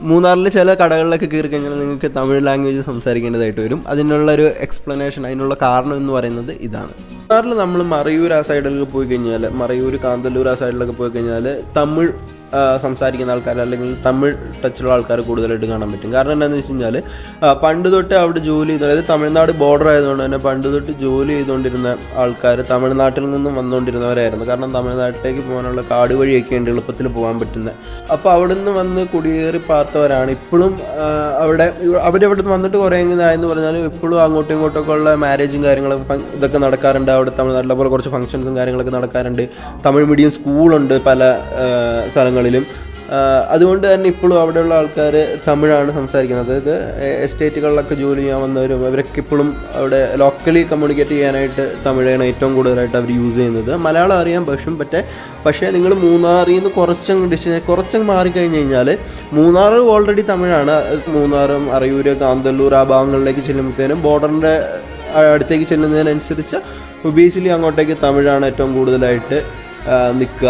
മൂന്നാറിൽ ചില കടകളിലൊക്കെ കയറി കഴിഞ്ഞാൽ നിങ്ങൾക്ക് തമിഴ് ലാംഗ്വേജ് സംസാരിക്കേണ്ടതായിട്ട് വരും. അതിനുള്ളൊരു എക്സ്പ്ലനേഷൻ, അതിനുള്ള കാരണം എന്ന് പറയുന്നത് ഇതാണ്. മൂന്നാറിൽ നമ്മൾ മറയൂർ ആ സൈഡിലൊക്കെ പോയി കഴിഞ്ഞാൽ, മറയൂർ, കാന്തല്ലൂർ ആ സൈഡിലൊക്കെ പോയി കഴിഞ്ഞാൽ തമിഴ് സംസാരിക്കുന്ന ആൾക്കാർ അല്ലെങ്കിൽ തമിഴ് ടച്ചുള്ള ആൾക്കാർ കൂടുതലായിട്ട് കാണാൻ പറ്റും. കാരണം എന്താണെന്ന് വെച്ച് കഴിഞ്ഞാൽ പണ്ട് തൊട്ട് അവിടെ ജോലി ചെയ്ത്, അതായത് തമിഴ്നാട് ബോർഡർ ആയതുകൊണ്ട് തന്നെ പണ്ട് തൊട്ട് ജോലി ചെയ്തുകൊണ്ടിരുന്ന ആൾക്കാർ തമിഴ്നാട്ടിൽ നിന്നും വന്നുകൊണ്ടിരുന്നവരായിരുന്നു. കാരണം തമിഴ്നാട്ടിലേക്ക് പോകാനുള്ള കാട് വഴിയൊക്കെ ഉണ്ട് എളുപ്പത്തിൽ പോകാൻ പറ്റുന്നത്. അപ്പോൾ അവിടെ നിന്ന് വന്ന് കുടിയേറി പാർത്തവരാണ് ഇപ്പോഴും അവിടെ വന്നിട്ട് കുറേ എങ്ങനെയായെന്ന് പറഞ്ഞാലും ഇപ്പോഴും അങ്ങോട്ടും ഇങ്ങോട്ടൊക്കെ ഉള്ള മാരേജും കാര്യങ്ങളും ഇതൊക്കെ നടക്കാറുണ്ട്. അവിടെ തമിഴ്നാട്ടിലെ പോലെ കുറച്ച് ഫംഗ്ഷൻസും കാര്യങ്ങളൊക്കെ നടക്കാറുണ്ട്. തമിഴ് മീഡിയം സ്കൂളുണ്ട് പല സ്ഥലങ്ങളിലും. അതുകൊണ്ട് തന്നെ ഇപ്പോഴും അവിടെയുള്ള ആൾക്കാർ തമിഴാണ് സംസാരിക്കുന്നത്. അതായത് എസ്റ്റേറ്റുകളിലൊക്കെ ജോലി ചെയ്യാൻ വന്നവരും അവരൊക്കെ ഇപ്പോഴും അവിടെ ലോക്കലി കമ്മ്യൂണിക്കേറ്റ് ചെയ്യാനായിട്ട് തമിഴാണ് ഏറ്റവും കൂടുതലായിട്ട് അവർ യൂസ് ചെയ്യുന്നത്. മലയാളം അറിയാൻ പക്ഷേ നിങ്ങൾ മൂന്നാറിൽ നിന്ന് കുറച്ചങ്ങ് മാറിക്കഴിഞ്ഞ് കഴിഞ്ഞാൽ മൂന്നാർ ഓൾറെഡി തമിഴാണ്. മൂന്നാറും അറയൂർ, കാന്തല്ലൂർ ആ ഭാഗങ്ങളിലേക്ക് ചെല്ലുമ്പോഴത്തേനും ബോർഡറിൻ്റെ അടുത്തേക്ക് ചെല്ലുന്നതിനനുസരിച്ച് ഒബിയസ്ലി അങ്ങോട്ടേക്ക് തമിഴാണ് ഏറ്റവും കൂടുതലായിട്ട് നിൽക്കുക.